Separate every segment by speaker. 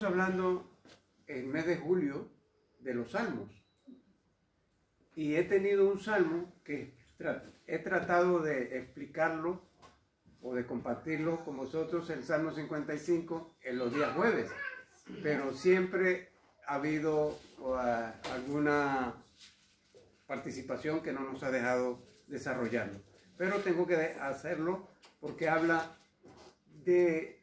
Speaker 1: hablando el mes de julio de los salmos. Y he tenido un salmo que he tratado de explicarlo o de compartirlo con vosotros, el Salmo 55, en los días jueves. Pero siempre ha habido alguna participación que no nos ha dejado desarrollarlo. Pero tengo que hacerlo porque habla de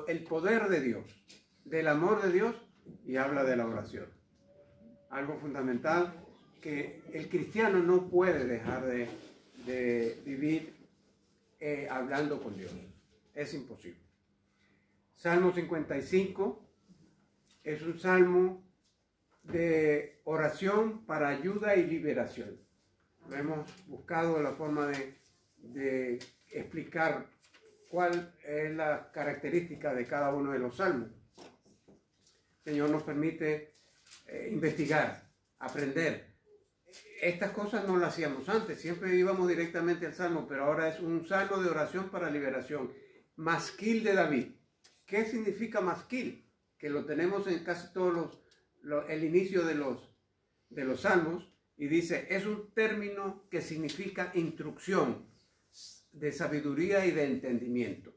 Speaker 1: el poder de Dios, del amor de Dios, y habla de la oración. Algo fundamental que el cristiano no puede dejar de vivir hablando con Dios. Es imposible. Salmo 55 es un salmo de oración para ayuda y liberación. Hemos buscado la forma de explicar cuál es la característica de cada uno de los salmos. El Señor nos permite investigar, aprender. Estas cosas no las hacíamos antes, siempre íbamos directamente al salmo, pero ahora es un salmo de oración para liberación. Masquil de David. ¿Qué significa masquil? Que lo tenemos en casi todos el inicio de los salmos, y dice, es un término que significa instrucción, de sabiduría y de entendimiento.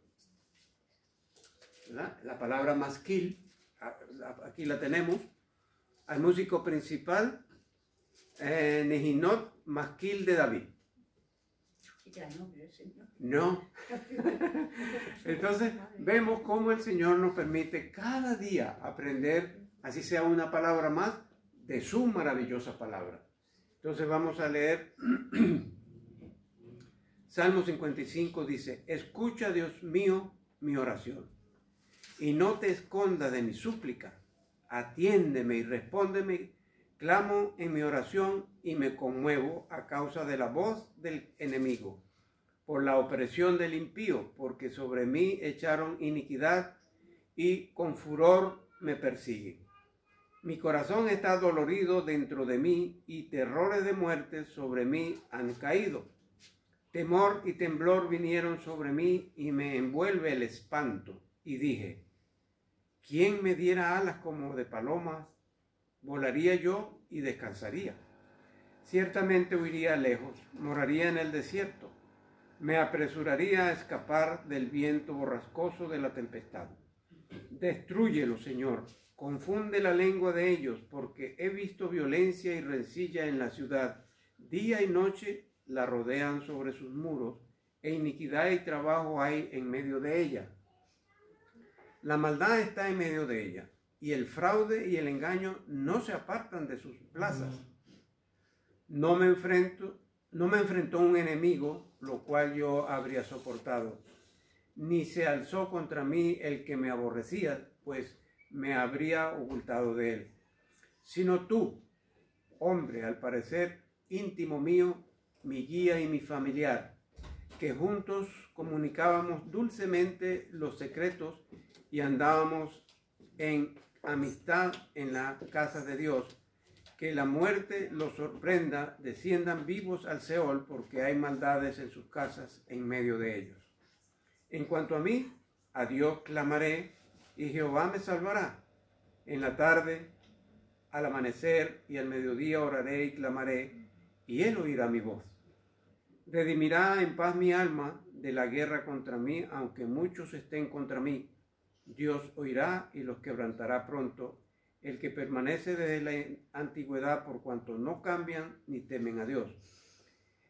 Speaker 1: ¿Verdad? La palabra masquil, aquí la tenemos. Al músico principal, Nehinot, masquil de David. No. Entonces vemos cómo el Señor nos permite cada día aprender, así sea una palabra más, de su maravillosa palabra. Entonces vamos a leer Salmo 55, dice, escucha, Dios mío, mi oración, y no te escondas de mi súplica. Atiéndeme y respóndeme. Clamo en mi oración y me conmuevo a causa de la voz del enemigo, por la opresión del impío, porque sobre mí echaron iniquidad y con furor me persiguen. Mi corazón está dolorido dentro de mí y terrores de muerte sobre mí han caído. Temor y temblor vinieron sobre mí y me envuelve el espanto. Y dije, ¿quién me diera alas como de palomas? Volaría yo y descansaría. Ciertamente huiría lejos, moraría en el desierto. Me apresuraría a escapar del viento borrascoso de la tempestad. Destrúyelo, Señor, confunde la lengua de ellos, porque he visto violencia y rencilla en la ciudad. Día y noche la rodean sobre sus muros, e iniquidad y trabajo hay en medio de ella. La maldad está en medio de ella, y el fraude y el engaño no se apartan de sus plazas. No me enfrentó un enemigo, lo cual yo habría soportado, ni se alzó contra mí el que me aborrecía, pues me habría ocultado de él. Sino tú, hombre, al parecer íntimo mío, mi guía y mi familiar, que juntos comunicábamos dulcemente los secretos y andábamos en amistad en la casa de Dios. Que la muerte los sorprenda, desciendan vivos al Seol, porque hay maldades en sus casas en medio de ellos. En cuanto a mí, a Dios clamaré, y Jehová me salvará. En la tarde, al amanecer y al mediodía oraré y clamaré, y él oirá mi voz. Redimirá en paz mi alma de la guerra contra mí, aunque muchos estén contra mí. Dios oirá y los quebrantará pronto, el que permanece desde la antigüedad, por cuanto no cambian ni temen a Dios.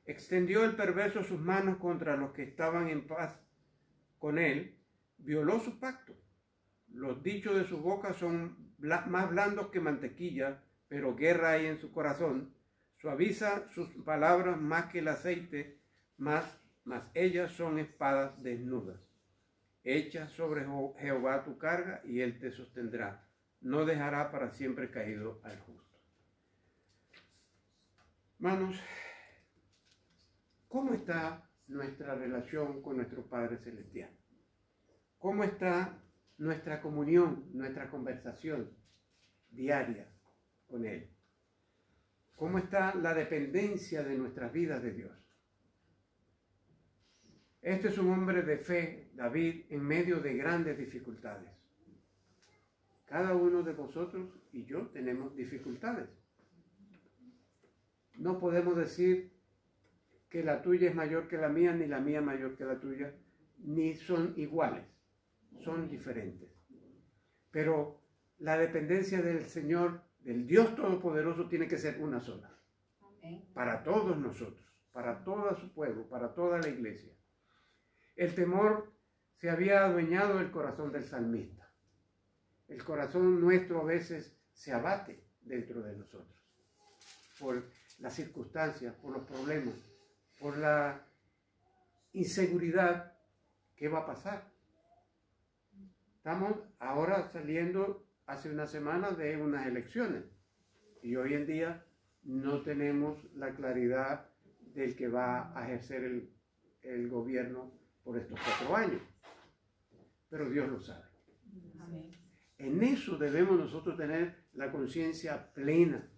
Speaker 1: Extendió el perverso sus manos contra los que estaban en paz con él, violó su pacto. Los dichos de su boca son más blandos que mantequilla, pero guerra hay en su corazón. Suaviza sus palabras más que el aceite, mas ellas son espadas desnudas. Echa sobre Jehová tu carga y él te sostendrá. No dejará para siempre caído al justo. Hermanos, ¿cómo está nuestra relación con nuestro Padre Celestial? ¿Cómo está nuestra comunión, nuestra conversación diaria con Él? ¿Cómo está la dependencia de nuestras vidas de Dios? Este es un hombre de fe, David, en medio de grandes dificultades. cada uno de vosotros y yo tenemos dificultades. No podemos decir que la tuya es mayor que la mía, ni la mía mayor que la tuya, ni son iguales, son diferentes. Pero la dependencia del Señor, del Dios Todopoderoso, tiene que ser una sola. Para todos nosotros, para todo su pueblo, para toda la iglesia. El temor se había adueñado del corazón del salmista. El corazón nuestro a veces se abate dentro de nosotros por las circunstancias, por los problemas, por la inseguridad. ¿Qué va a pasar? Estamos ahora saliendo hace una semana de unas elecciones y hoy en día no tenemos la claridad del que va a ejercer el gobierno por estos 4 años. Pero Dios lo sabe.
Speaker 2: Amén.
Speaker 1: En eso debemos nosotros tener la conciencia plena,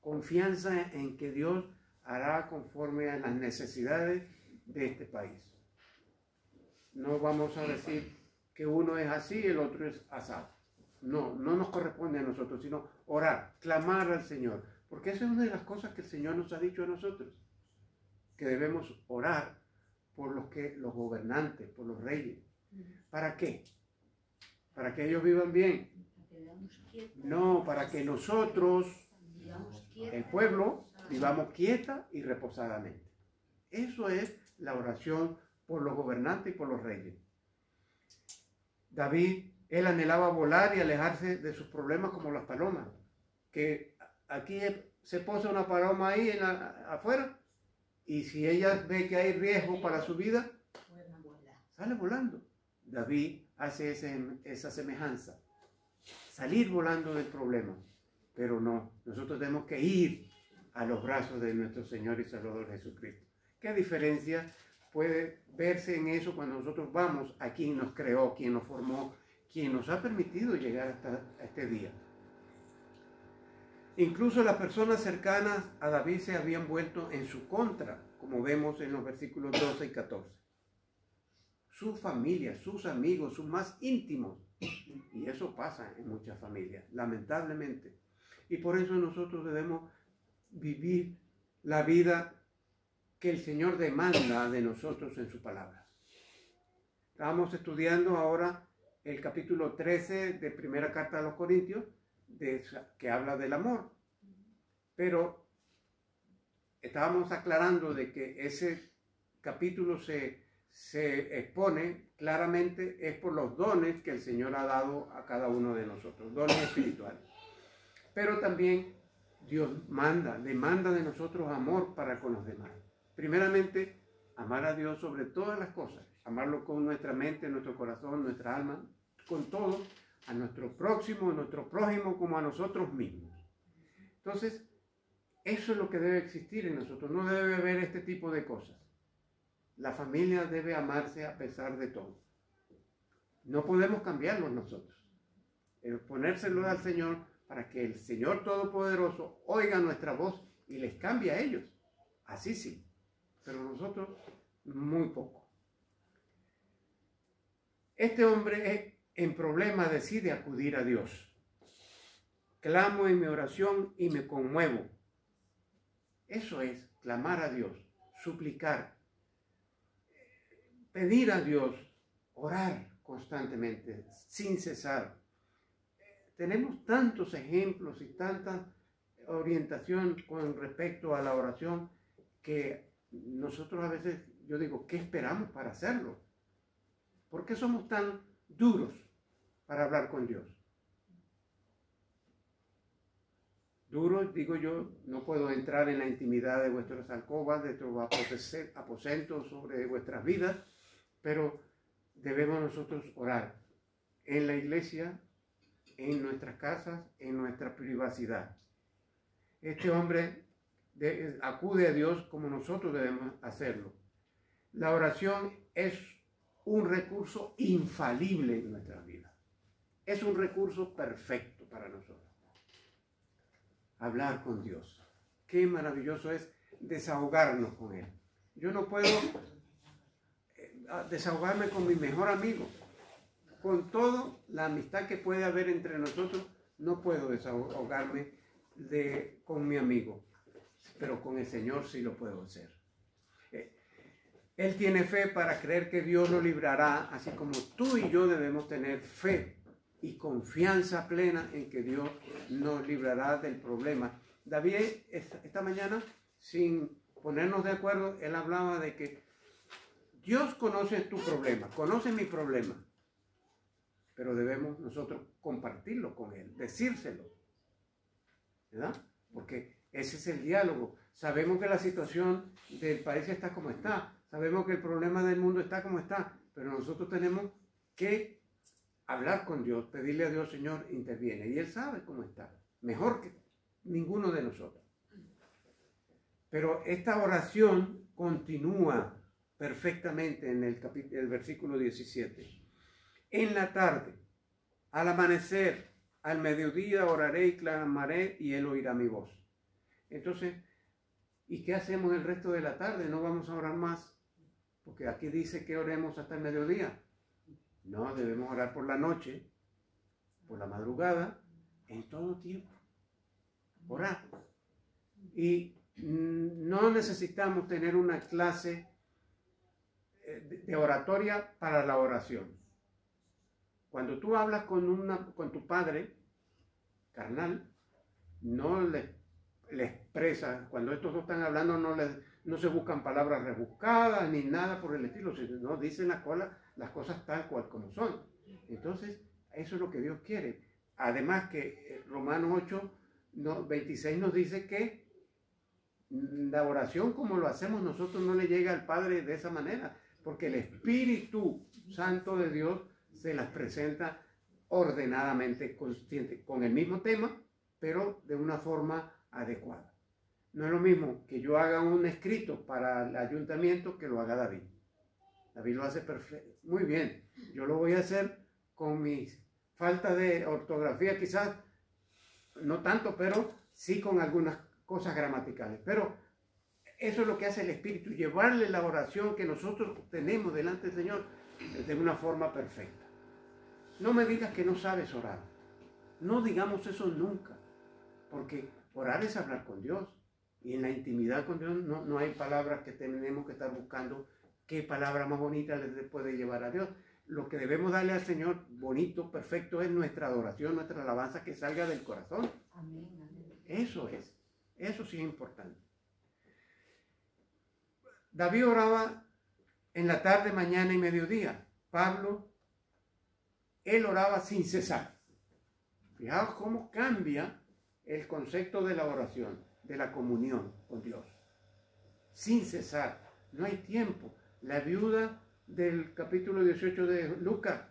Speaker 1: confianza en que Dios hará conforme a las necesidades de este país. No vamos a decir que uno es así y el otro es asado. No nos corresponde a nosotros, sino orar, clamar al Señor. Porque esa es una de las cosas que el Señor nos ha dicho a nosotros, que debemos orar por los gobernantes, por los reyes. ¿Para qué? ¿Para que ellos vivan bien? No, para que nosotros, el pueblo, vivamos quieta y reposadamente. Eso es la oración por los gobernantes y por los reyes. David, él anhelaba volar y alejarse de sus problemas como las palomas. Que aquí se posa una paloma ahí afuera y si ella ve que hay riesgo para su vida, sale volando. David hace esa semejanza, salir volando del problema, pero no, nosotros tenemos que ir a los brazos de nuestro Señor y Salvador Jesucristo. ¿Qué diferencia puede verse en eso cuando nosotros vamos a quien nos creó, quien nos formó, quien nos ha permitido llegar hasta este día? Incluso las personas cercanas a David se habían vuelto en su contra, como vemos en los versículos 12 y 14. Su familia, sus amigos, sus más íntimos. Y eso pasa en muchas familias, lamentablemente. Y por eso nosotros debemos vivir la vida que el Señor demanda de nosotros en su palabra. Estamos estudiando ahora el capítulo 13 de Primera Carta a los Corintios, que habla del amor. Pero estábamos aclarando de que ese capítulo se expone claramente es por los dones que el Señor ha dado a cada uno de nosotros, dones espirituales. Pero también Dios demanda de nosotros amor para con los demás. Primeramente, amar a Dios sobre todas las cosas, amarlo con nuestra mente, nuestro corazón, nuestra alma, con todo, a nuestro próximo, a nuestro prójimo, como a nosotros mismos. Entonces, eso es lo que debe existir en nosotros, no debe haber este tipo de cosas. La familia debe amarse a pesar de todo. No podemos cambiarlo nosotros. Ponérselo al Señor para que el Señor Todopoderoso oiga nuestra voz y les cambie a ellos. Así sí, pero nosotros muy poco. Este hombre en problema decide acudir a Dios. Clamo en mi oración y me conmuevo. Eso es clamar a Dios, suplicar, pedir a Dios, orar constantemente, sin cesar. Tenemos tantos ejemplos y tanta orientación con respecto a la oración que nosotros a veces, yo digo, ¿qué esperamos para hacerlo? ¿Por qué somos tan duros para hablar con Dios? Duros, digo yo, no puedo entrar en la intimidad de vuestras alcobas, de vuestros aposentos sobre vuestras vidas, pero debemos nosotros orar en la iglesia, en nuestras casas, en nuestra privacidad. Este hombre acude a Dios como nosotros debemos hacerlo. La oración es un recurso infalible en nuestra vida. Es un recurso perfecto para nosotros. Hablar con Dios. Qué maravilloso es desahogarnos con Él. Yo no puedo desahogarme con mi mejor amigo. con todo la amistad que puede haber entre nosotros, no puedo desahogarme con mi amigo, pero con el Señor sí lo puedo hacer. Él tiene fe para creer que Dios lo librará, así como tú y yo debemos tener fe y confianza plena en que Dios nos librará del problema. David, esta mañana, sin ponernos de acuerdo, él hablaba de que Dios conoce tu problema, conoce mi problema, pero debemos nosotros compartirlo con Él, decírselo, ¿verdad? Porque ese es el diálogo. Sabemos que la situación del país está como está, sabemos que el problema del mundo está como está, pero nosotros tenemos que hablar con Dios, pedirle a Dios, Señor, interviene. Y Él sabe cómo está, mejor que ninguno de nosotros. Pero esta oración continúa perfectamente en el versículo 17. En la tarde, al amanecer, al mediodía oraré y clamaré y Él oirá mi voz. Entonces, ¿y qué hacemos el resto de la tarde? ¿No vamos a orar más? Porque aquí dice que oremos hasta el mediodía. No, debemos orar por la noche, por la madrugada, en todo tiempo. Orar. Y no necesitamos tener una clase de oratoria para la oración. Cuando tú hablas con tu padre carnal, no le expresas, cuando estos dos están hablando, no se buscan palabras rebuscadas ni nada por el estilo, sino dicen las cosas tal cual como son. Entonces, eso es lo que Dios quiere. Además que Romanos 8:26 nos dice que la oración como lo hacemos nosotros no le llega al Padre de esa manera, porque el Espíritu Santo de Dios se las presenta ordenadamente, consciente, con el mismo tema, pero de una forma adecuada. No es lo mismo que yo haga un escrito para el ayuntamiento que lo haga David. David lo hace perfecto, muy bien. Yo lo voy a hacer con mis faltas de ortografía, quizás no tanto, pero sí con algunas cosas gramaticales. Pero eso es lo que hace el Espíritu, llevarle la oración que nosotros tenemos delante del Señor de una forma perfecta. No me digas que no sabes orar. No digamos eso nunca, porque orar es hablar con Dios. Y en la intimidad con Dios no hay palabras que tenemos que estar buscando qué palabra más bonita le puede llevar a Dios. Lo que debemos darle al Señor, bonito, perfecto, es nuestra adoración, nuestra alabanza que salga del corazón. Amén, amén. Eso sí es importante. David oraba en la tarde, mañana y mediodía. Pablo, él oraba sin cesar. Fijaos cómo cambia el concepto de la oración, de la comunión con Dios. Sin cesar, no hay tiempo. La viuda del capítulo 18 de Lucas,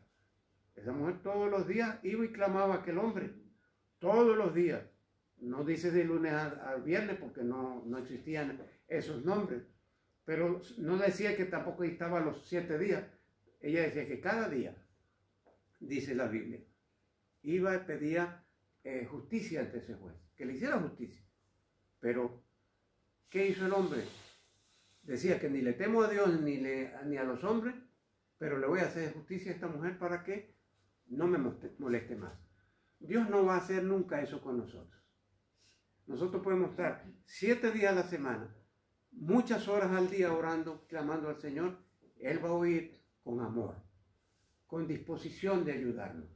Speaker 1: esa mujer todos los días iba y clamaba a aquel hombre, todos los días. No dice de lunes al viernes porque no existían esos nombres, pero no decía que tampoco estaba los 7 días. Ella decía que cada día, dice la Biblia, iba y pedía justicia ante ese juez, que le hiciera justicia. Pero, ¿qué hizo el hombre? Decía que ni le temo a Dios ni a los hombres, pero le voy a hacer justicia a esta mujer para que no me moleste más. Dios no va a hacer nunca eso con nosotros. Nosotros podemos estar 7 días a la semana, muchas horas al día orando, clamando al Señor. Él va a oír con amor, con disposición de ayudarnos,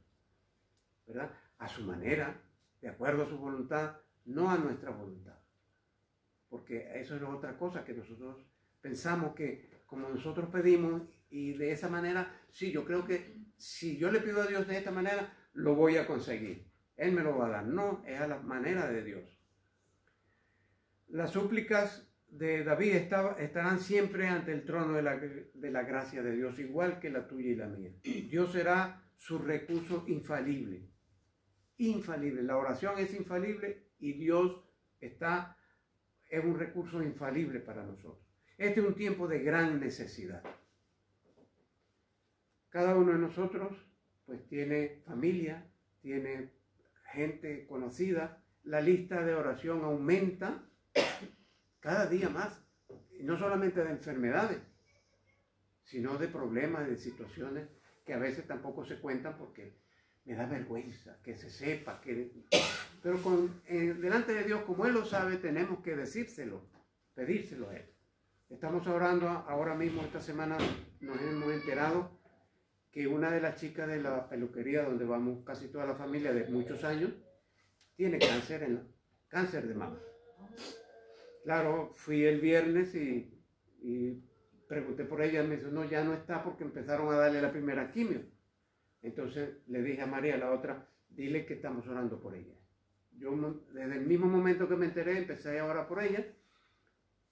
Speaker 1: ¿verdad? A su manera, de acuerdo a su voluntad, no a nuestra voluntad. Porque eso es otra cosa que nosotros pensamos que como nosotros pedimos y de esa manera, sí, yo creo que si yo le pido a Dios de esta manera, lo voy a conseguir. Él me lo va a dar. No, es a la manera de Dios. Las súplicas de David estarán siempre ante el trono de la gracia de Dios, igual que la tuya y la mía. Dios será su recurso infalible. Infalible. La oración es infalible y Dios es un recurso infalible para nosotros. Este es un tiempo de gran necesidad. Cada uno de nosotros pues tiene familia, tiene gente conocida. La lista de oración aumenta cada día más. Y no solamente de enfermedades, sino de problemas, de situaciones que a veces tampoco se cuentan porque me da vergüenza que se sepa, pero delante de Dios, como Él lo sabe, tenemos que decírselo, pedírselo a Él. Estamos orando ahora mismo, esta semana nos hemos enterado que una de las chicas de la peluquería donde vamos casi toda la familia de muchos años, tiene cáncer de mama. Claro, fui el viernes y pregunté por ella, me dijo, no, ya no está porque empezaron a darle la primera quimio. Entonces le dije a María, la otra, dile que estamos orando por ella. Yo desde el mismo momento que me enteré, empecé a orar por ella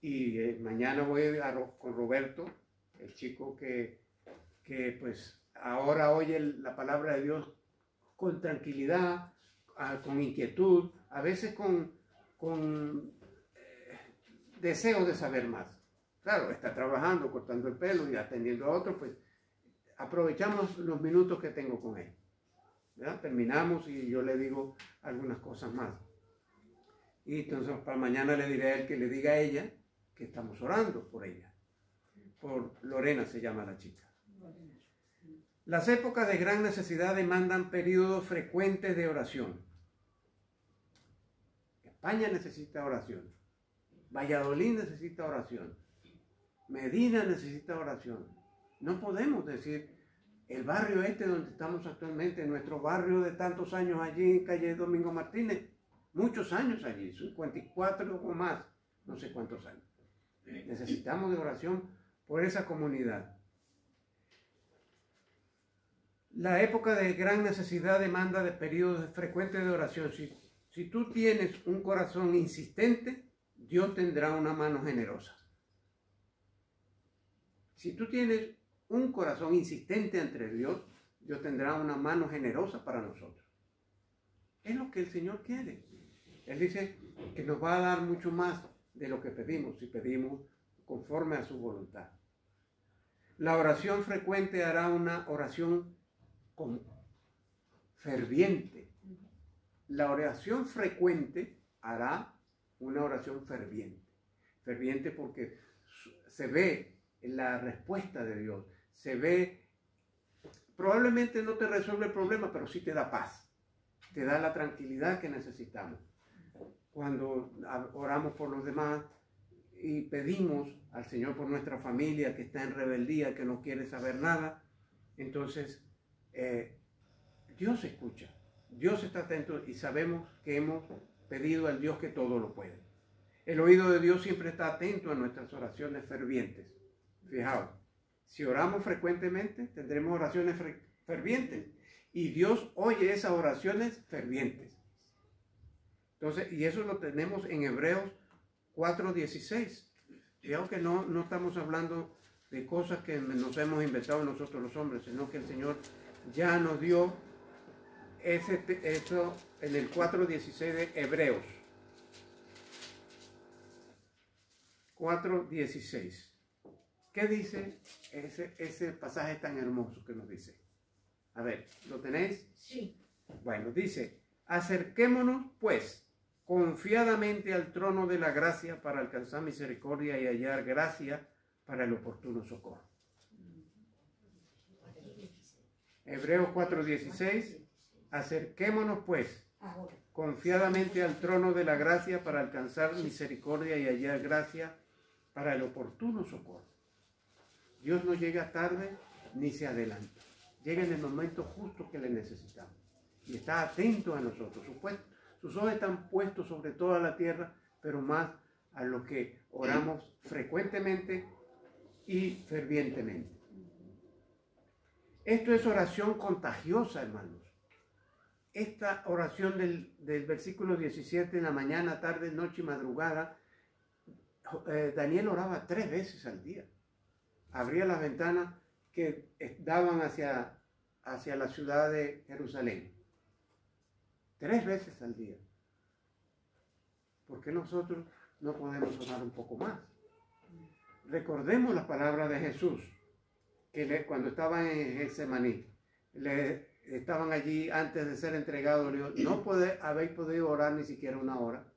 Speaker 1: y mañana voy con Roberto, el chico que pues ahora oye la palabra de Dios con tranquilidad, con inquietud, a veces con deseo de saber más. Claro, está trabajando, cortando el pelo y atendiendo a otros, pues aprovechamos los minutos que tengo con él. ¿Verdad? Terminamos y yo le digo algunas cosas más. Y entonces para mañana le diré a él que le diga a ella que estamos orando por ella. Por Lorena se llama la chica. Las épocas de gran necesidad demandan periodos frecuentes de oración. España necesita oración. Valladolid necesita oración. Medina necesita oración. No podemos decir, el barrio este donde estamos actualmente, nuestro barrio de tantos años allí en calle Domingo Martínez, muchos años allí, 54 o más, no sé cuántos años. Necesitamos de oración por esa comunidad. La época de gran necesidad demanda de periodos frecuentes de oración. Si tú tienes un corazón insistente, Dios tendrá una mano generosa. Si tú tienes un corazón insistente ante Dios, Dios tendrá una mano generosa para nosotros. Es lo que el Señor quiere. Él dice que nos va a dar mucho más de lo que pedimos, si pedimos conforme a su voluntad. La oración frecuente hará una oración ferviente. La oración frecuente hará una oración ferviente. Ferviente porque se ve la respuesta de Dios. Se ve, probablemente no te resuelve el problema, pero sí te da paz. Te da la tranquilidad que necesitamos. Cuando oramos por los demás y pedimos al Señor por nuestra familia que está en rebeldía, que no quiere saber nada, entonces Dios escucha. Dios está atento y sabemos que hemos pedido al Dios que todo lo puede. El oído de Dios siempre está atento a nuestras oraciones fervientes. Fijaos, si oramos frecuentemente, tendremos oraciones fervientes. Y Dios oye esas oraciones fervientes. Entonces, y eso lo tenemos en Hebreos 4:16. Fijaos que no estamos hablando de cosas que nos hemos inventado nosotros los hombres, sino que el Señor ya nos dio eso en el 4:16 de Hebreos. 4:16. ¿Qué dice ese pasaje tan hermoso que nos dice? A ver, ¿lo tenéis?
Speaker 2: Sí.
Speaker 1: Bueno, dice, acerquémonos pues confiadamente al trono de la gracia para alcanzar misericordia y hallar gracia para el oportuno socorro. Hebreos 4:16, acerquémonos pues confiadamente al trono de la gracia para alcanzar misericordia y hallar gracia para el oportuno socorro. Dios no llega tarde ni se adelanta. Llega en el momento justo que le necesitamos. Y está atento a nosotros. Sus ojos están puestos sobre toda la tierra, pero más a los que oramos frecuentemente y fervientemente. Esto es oración contagiosa, hermanos. Esta oración del versículo 17, en la mañana, tarde, noche y madrugada, Daniel oraba 3 veces al día. Abría las ventanas que daban hacia la ciudad de Jerusalén. 3 veces al día. ¿Por qué nosotros no podemos orar un poco más? Recordemos las palabras de Jesús, que cuando estaban en Getsemaní, estaban allí antes de ser entregados, le dijo, no habéis podido orar ni siquiera 1 hora.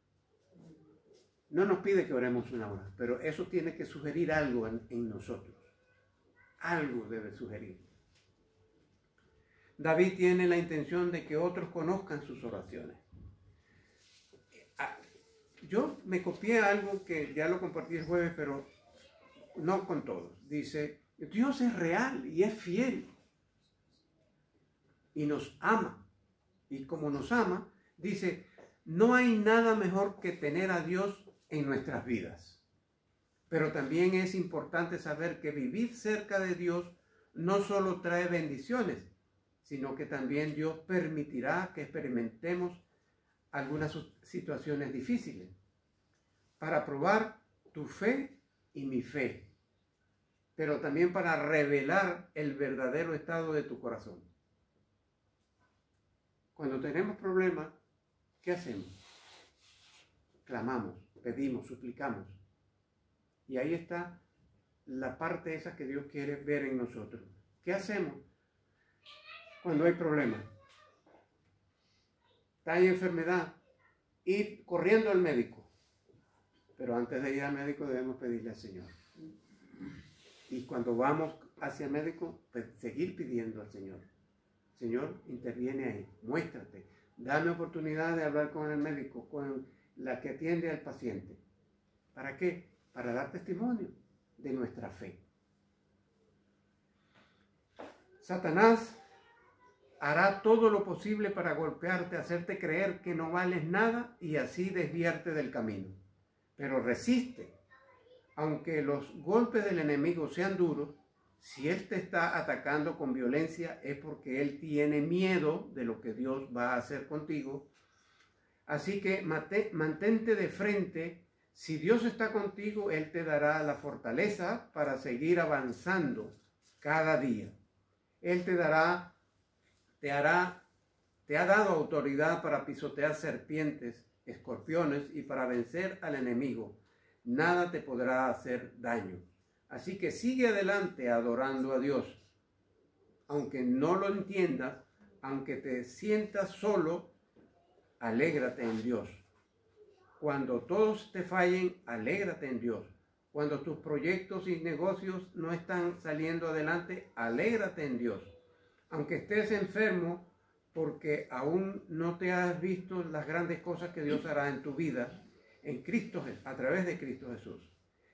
Speaker 1: No nos pide que oremos 1 hora, pero eso tiene que sugerir algo en nosotros. Algo debe sugerir. David tiene la intención de que otros conozcan sus oraciones. Yo me copié algo que ya lo compartí el jueves, pero no con todos. Dice, Dios es real y es fiel y nos ama. Y como nos ama, dice, no hay nada mejor que tener a Dios en nuestras vidas. Pero también es importante saber que vivir cerca de Dios no solo trae bendiciones, sino que también Dios permitirá que experimentemos algunas situaciones difíciles para probar tu fe y mi fe, pero también para revelar el verdadero estado de tu corazón. Cuando tenemos problemas, ¿qué hacemos? Clamamos, pedimos, suplicamos. Y ahí está la parte esa que Dios quiere ver en nosotros. ¿Qué hacemos cuando hay problemas? Hay enfermedad, ir corriendo al médico. Pero antes de ir al médico debemos pedirle al Señor. Y cuando vamos hacia el médico, seguir pidiendo al Señor. Señor, interviene ahí, muéstrate, dame oportunidad de hablar con el médico, con la que atiende al paciente. ¿Para qué? Para dar testimonio de nuestra fe. Satanás hará todo lo posible para golpearte, hacerte creer que no vales nada y así desviarte del camino. Pero resiste. Aunque los golpes del enemigo sean duros, si él te está atacando con violencia es porque él tiene miedo de lo que Dios va a hacer contigo. Así que mantente de frente. Si Dios está contigo, Él te dará la fortaleza para seguir avanzando cada día. Él te ha dado autoridad para pisotear serpientes, escorpiones y para vencer al enemigo. Nada te podrá hacer daño. Así que sigue adelante adorando a Dios. Aunque no lo entiendas, aunque te sientas solo, alégrate en Dios. Cuando todos te fallen, alégrate en Dios. Cuando tus proyectos y negocios no están saliendo adelante, alégrate en Dios. Aunque estés enfermo, porque aún no te has visto las grandes cosas que Dios hará en tu vida, en Cristo, a través de Cristo Jesús,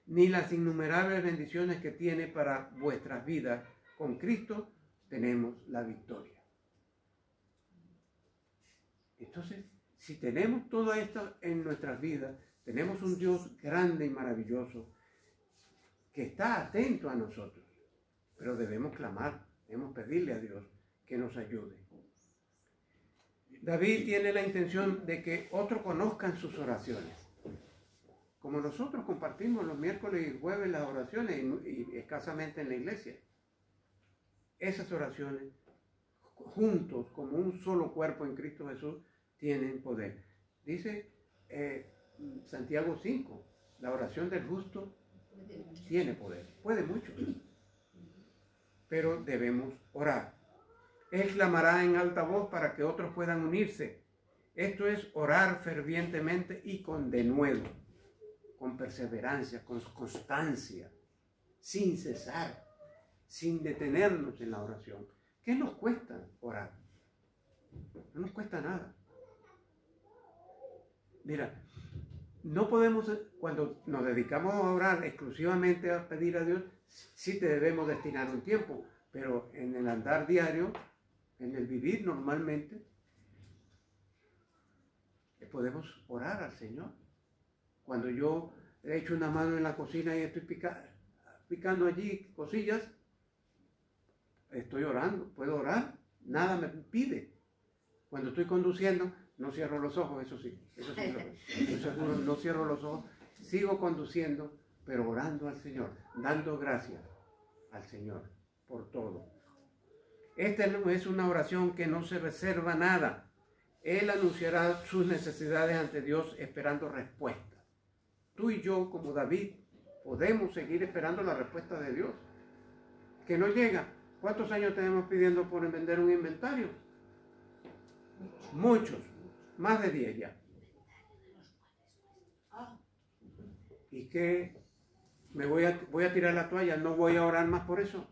Speaker 1: ni las innumerables bendiciones que tiene para vuestras vidas, con Cristo tenemos la victoria. Entonces, si tenemos todo esto en nuestras vidas, tenemos un Dios grande y maravilloso que está atento a nosotros, pero debemos clamar, debemos pedirle a Dios que nos ayude. David tiene la intención de que otros conozcan sus oraciones. Como nosotros compartimos los miércoles y jueves las oraciones y escasamente en la iglesia. Esas oraciones, juntos como un solo cuerpo en Cristo Jesús, tienen poder. Dice Santiago 5, la oración del justo tiene poder, puede mucho, pero debemos orar. Él clamará en alta voz para que otros puedan unirse. Esto es orar fervientemente y con denuedo, con perseverancia, con constancia, sin cesar, sin detenernos en la oración. ¿Qué nos cuesta orar? No nos cuesta nada. Mira, no podemos, cuando nos dedicamos a orar exclusivamente a pedir a Dios, sí te debemos destinar un tiempo, pero en el andar diario, en el vivir normalmente, podemos orar al Señor. Cuando yo he hecho una mano en la cocina y estoy picando allí cosillas, estoy orando, puedo orar, nada me impide. Cuando estoy conduciendo, no cierro los ojos, eso sí, no cierro los ojos, sigo conduciendo, pero orando al Señor, dando gracias al Señor por todo. Esta es una oración que no se reserva nada. Él anunciará sus necesidades ante Dios esperando respuesta. Tú y yo, como David, podemos seguir esperando la respuesta de Dios, que no llega. ¿Cuántos años tenemos pidiendo por vender un inventario? Muchos, más de 10 ya. ¿Y qué? ¿Me voy a tirar la toalla? ¿No voy a orar más por eso?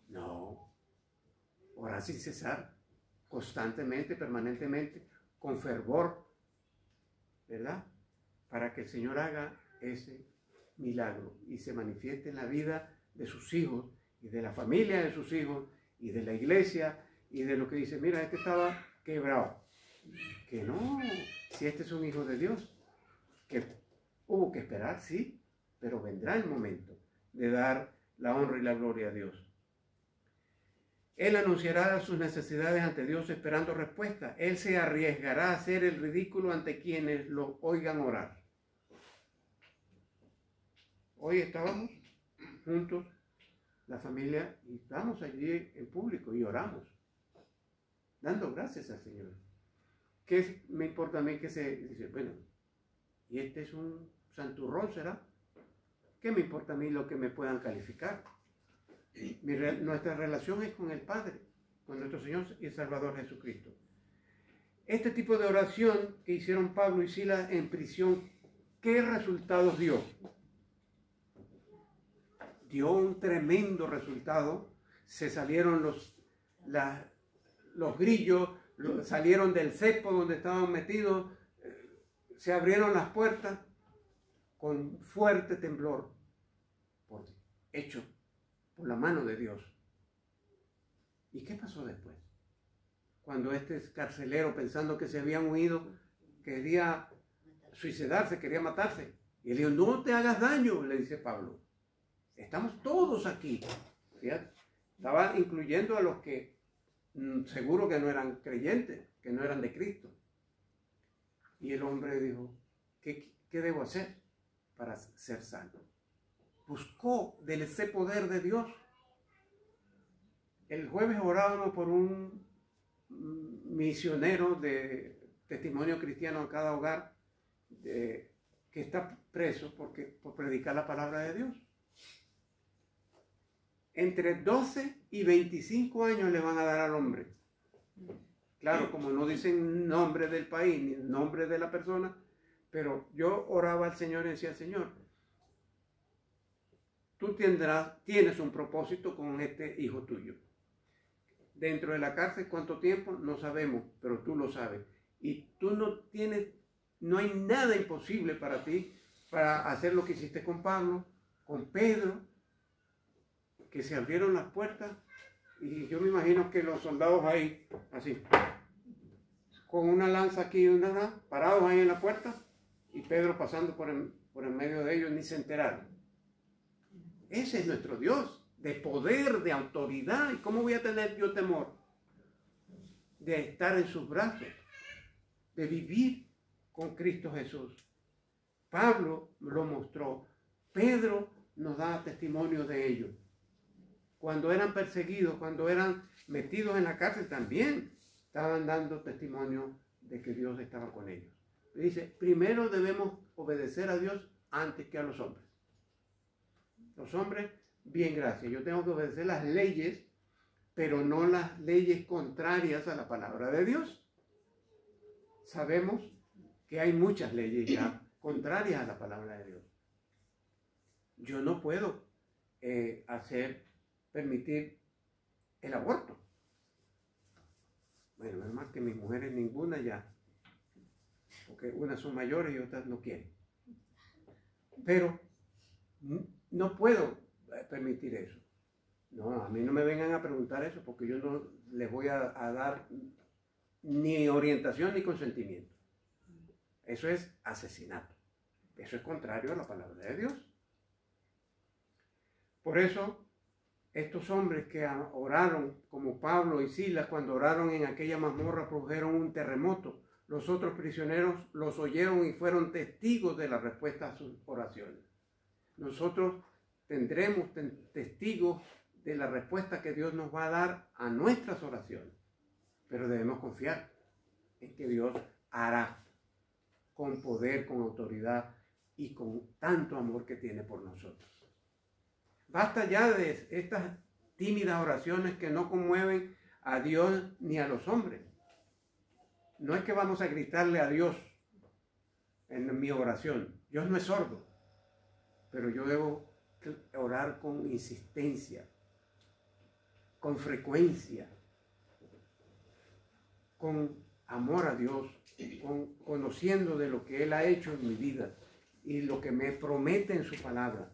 Speaker 1: No. orar sin cesar, constantemente, permanentemente, con fervor, ¿verdad? Para que el Señor haga ese milagro y se manifieste en la vida de sus hijos y de la familia de sus hijos y de la iglesia y de lo que dice, mira, este estaba quebrado. Que no, si este es un hijo de Dios, que hubo que esperar, sí, pero vendrá el momento de dar la honra y la gloria a Dios. Él anunciará sus necesidades ante Dios esperando respuesta. Él se arriesgará a hacer el ridículo ante quienes lo oigan orar. Hoy estábamos juntos, la familia, y estamos allí en público y oramos, dando gracias al Señor. ¿Qué me importa a mí que se dice, bueno, y este es un santurrón, será? ¿Qué me importa a mí lo que me puedan calificar? Nuestra relación es con el Padre, con nuestro Señor y Salvador Jesucristo. Este tipo de oración que hicieron Pablo y Silas en prisión, ¿qué resultados dio? Dio un tremendo resultado. Se salieron los grillos, salieron del cepo donde estaban metidos, se abrieron las puertas con fuerte temblor, hecho por la mano de Dios. ¿Y qué pasó después? Cuando este carcelero, pensando que se habían huido, quería suicidarse, quería matarse. Y él dijo, no te hagas daño, le dice Pablo. Estamos todos aquí. Fíjate, estaba incluyendo a los que seguro que no eran creyentes, que no eran de Cristo. Y el hombre dijo, ¿qué debo hacer para ser salvo? Buscó de ese poder de Dios. El jueves orábamos por un misionero de testimonio cristiano en cada hogar que está preso por predicar la palabra de Dios. Entre 12 y 25 años le van a dar al hombre. Claro, como no dicen nombre del país ni nombre de la persona, pero yo oraba al Señor y decía, Señor, tú tienes un propósito con este hijo tuyo. Dentro de la cárcel, ¿cuánto tiempo? No sabemos, pero tú lo sabes. Y tú no hay nada imposible para ti para hacer lo que hiciste con Pablo, con Pedro, que se abrieron las puertas y yo me imagino que los soldados ahí, así, con una lanza aquí y una, parados ahí en la puerta y Pedro pasando por el medio de ellos, ni se enteraron. Ese es nuestro Dios, de poder, de autoridad. ¿Y cómo voy a tener yo temor? De estar en sus brazos, de vivir con Cristo Jesús. Pablo lo mostró, Pedro nos da testimonio de ello. Cuando eran perseguidos, cuando eran metidos en la cárcel, también estaban dando testimonio de que Dios estaba con ellos. Dice, primero debemos obedecer a Dios antes que a los hombres. Los hombres, bien, gracias. Yo tengo que obedecer las leyes, pero no las leyes contrarias a la palabra de Dios. Sabemos que hay muchas leyes ya contrarias a la palabra de Dios. Yo no puedo permitir el aborto. Bueno, menos mal que mis mujeres ninguna ya, porque unas son mayores y otras no quieren. Pero no puedo permitir eso. No, a mí no me vengan a preguntar eso porque yo no les voy a dar ni orientación ni consentimiento. Eso es asesinato. Eso es contrario a la palabra de Dios. Por eso, estos hombres que oraron, como Pablo y Silas, cuando oraron en aquella mazmorra, produjeron un terremoto. Los otros prisioneros los oyeron y fueron testigos de la respuesta a sus oraciones. Nosotros tendremos testigos de la respuesta que Dios nos va a dar a nuestras oraciones. Pero debemos confiar en que Dios hará con poder, con autoridad y con tanto amor que tiene por nosotros. Basta ya de estas tímidas oraciones que no conmueven a Dios ni a los hombres. No es que vamos a gritarle a Dios en mi oración. Dios no es sordo, pero yo debo orar con insistencia, con frecuencia, con amor a Dios, conociendo de lo que Él ha hecho en mi vida y lo que me promete en su palabra.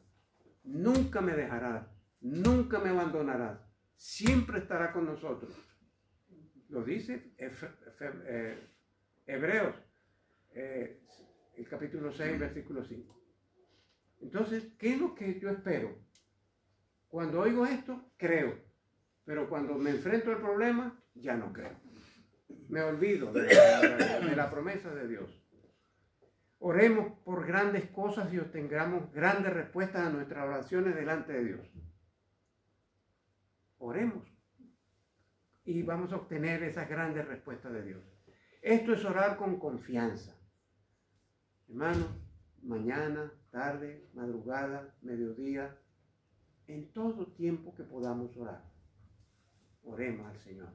Speaker 1: Nunca me dejará, nunca me abandonará, siempre estará con nosotros. Lo dice Hebreos, el capítulo 6, versículo 5. Entonces, ¿qué es lo que yo espero? Cuando oigo esto, creo. Pero cuando me enfrento al problema, ya no creo. Me olvido de la promesa de Dios. Oremos por grandes cosas y obtengamos grandes respuestas a nuestras oraciones delante de Dios. Oremos. Y vamos a obtener esas grandes respuestas de Dios. Esto es orar con confianza. Hermanos, mañana, tarde, madrugada, mediodía, en todo tiempo que podamos orar. Oremos al Señor.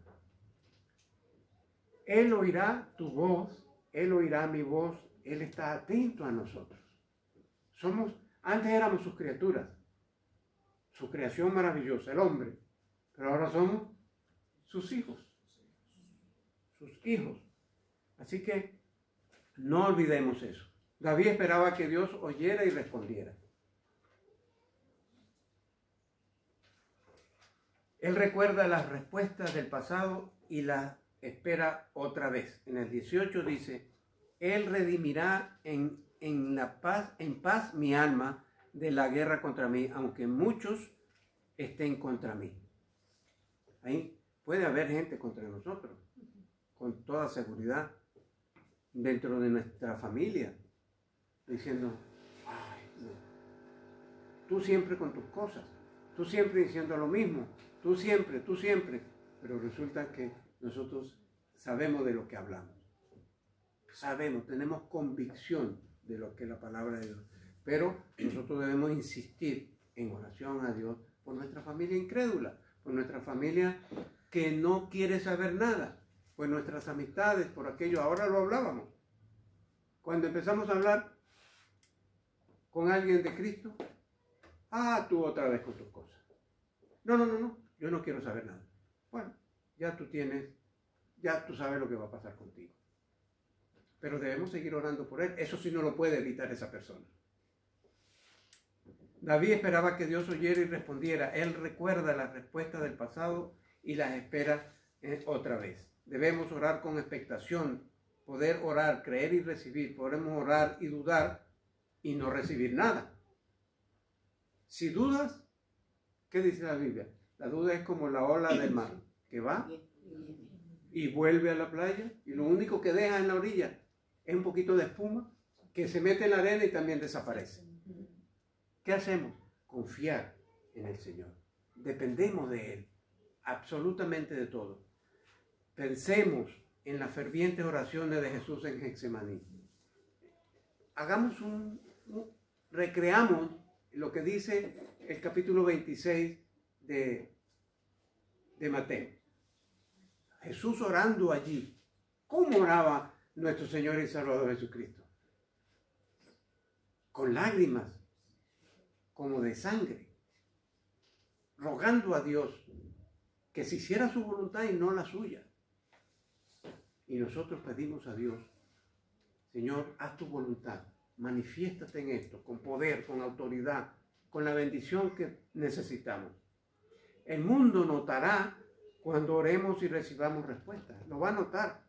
Speaker 1: Él oirá tu voz, Él oirá mi voz, Él está atento a nosotros. Antes éramos sus criaturas, su creación maravillosa, el hombre, pero ahora somos sus hijos. Así que no olvidemos eso. David esperaba que Dios oyera y respondiera. Él recuerda las respuestas del pasado y las espera otra vez. En el 18 dice, Él redimirá en paz mi alma de la guerra contra mí, aunque muchos estén contra mí. Ahí puede haber gente contra nosotros, con toda seguridad, dentro de nuestra familia, diciendo, ay, no. Tú siempre con tus cosas, tú siempre diciendo lo mismo, tú siempre, pero resulta que nosotros sabemos de lo que hablamos, tenemos convicción de lo que es la palabra de Dios, pero nosotros debemos insistir en oración a Dios por nuestra familia incrédula, por nuestra familia que no quiere saber nada, por nuestras amistades, por aquello. Ahora lo hablábamos. Cuando empezamos a hablar con alguien de Cristo, tú otra vez con tus cosas. No, yo no quiero saber nada. Bueno, ya tú sabes lo que va a pasar contigo. Pero debemos seguir orando por él. Eso sí no lo puede evitar esa persona. David esperaba que Dios oyera y respondiera. Él recuerda las respuestas del pasado y las espera otra vez. Debemos orar con expectación, poder orar, creer y recibir. Podemos orar y dudar y no recibir nada. Si dudas, ¿qué dice la Biblia? La duda es como la ola del mar, que va y vuelve a la playa y lo único que deja en la orilla es un poquito de espuma que se mete en la arena y también desaparece. ¿Qué hacemos? Confiar en el Señor. Dependemos de Él, absolutamente de todo. Pensemos en las fervientes oraciones de Jesús en Getsemaní. Recreamos lo que dice el capítulo 26 de Mateo. Jesús orando allí. ¿Cómo oraba nuestro Señor y Salvador Jesucristo? Con lágrimas, como de sangre, rogando a Dios que se hiciera su voluntad y no la suya. Y nosotros pedimos a Dios, Señor, haz tu voluntad, manifiéstate en esto, con poder, con autoridad, con la bendición que necesitamos. El mundo notará cuando oremos y recibamos respuestas. Lo va a notar.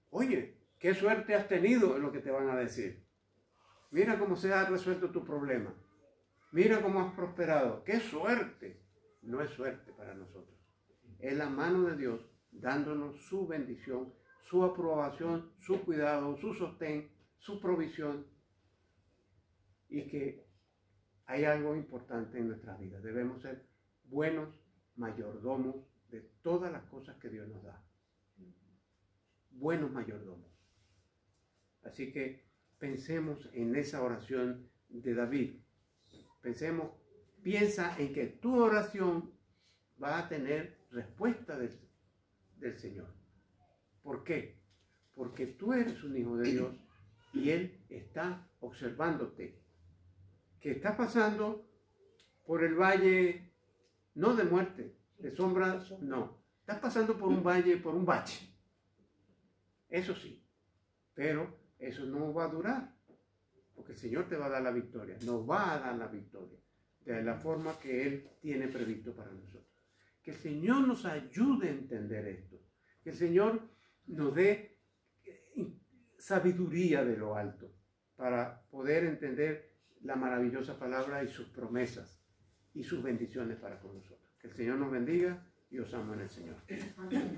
Speaker 1: Oye, qué suerte has tenido, es lo que te van a decir. Mira cómo se ha resuelto tu problema. Mira cómo has prosperado. ¡Qué suerte! No es suerte para nosotros. Es la mano de Dios dándonos su bendición, su aprobación, su cuidado, su sostén, su provisión. Y que hay algo importante en nuestras vidas. Debemos ser buenos mayordomos de todas las cosas que Dios nos da. Buenos mayordomos. Así que pensemos en esa oración de David. Piensa en que tu oración va a tener respuesta del Señor. ¿Por qué? Porque tú eres un hijo de Dios y Él está observándote. Que estás pasando por el valle, no de muerte, de sombra, no. Estás pasando por un valle, por un bache. Eso sí, pero eso no va a durar, porque el Señor te va a dar la victoria, nos va a dar la victoria, de la forma que Él tiene previsto para nosotros. Que el Señor nos ayude a entender esto, que el Señor nos dé sabiduría de lo alto, para poder entender la maravillosa palabra y sus promesas y sus bendiciones para con nosotros. Que el Señor nos bendiga y os amo en el Señor.
Speaker 2: Amén.